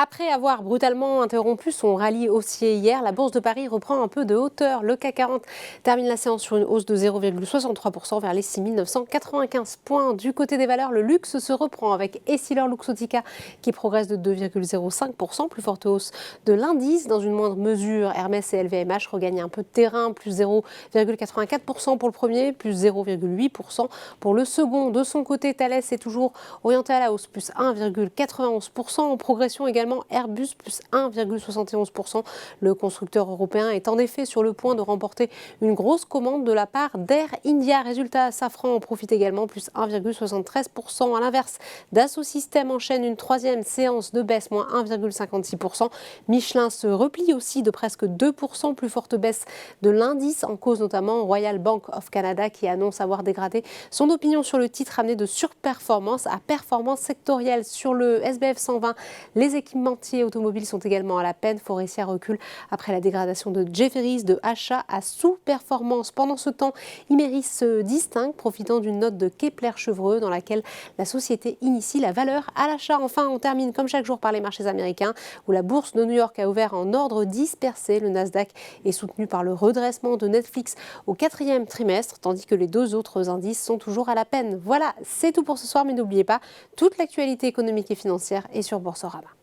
Après avoir brutalement interrompu son rallye haussier hier, la Bourse de Paris reprend un peu de hauteur. Le CAC 40 termine la séance sur une hausse de 0,63% vers les 6 995 points. Du côté des valeurs, le luxe se reprend avec Essilor-Luxottica qui progresse de 2,05%, plus forte hausse de l'indice. Dans une moindre mesure, Hermès et LVMH regagnent un peu de terrain, plus 0,84% pour le premier, plus 0,8% pour le second. De son côté, Thales est toujours orienté à la hausse, plus 1,91%, en progression également Airbus, plus 1,71%. Le constructeur européen est en effet sur le point de remporter une grosse commande de la part d'Air India. Résultat, Safran en profite également, plus 1,73%. À l'inverse, Dassault Systèmes enchaîne une troisième séance de baisse, moins 1,56%. Michelin se replie aussi de presque 2%, plus forte baisse de l'indice, en cause notamment Royal Bank of Canada qui annonce avoir dégradé son opinion sur le titre, amené de surperformance à performance sectorielle. Sur le SBF 120, les équipementiers automobiles sont également à la peine. Faurecia recule après la dégradation de Jefferies de achat à sous-performance. Pendant ce temps, Imerys se distingue, profitant d'une note de Kepler-Chevreux dans laquelle la société initie la valeur à l'achat. Enfin, on termine comme chaque jour par les marchés américains où la bourse de New York a ouvert en ordre dispersé. Le Nasdaq est soutenu par le redressement de Netflix au quatrième trimestre, tandis que les deux autres indices sont toujours à la peine. Voilà, c'est tout pour ce soir, mais n'oubliez pas, toute l'actualité économique et financière est sur Boursorama.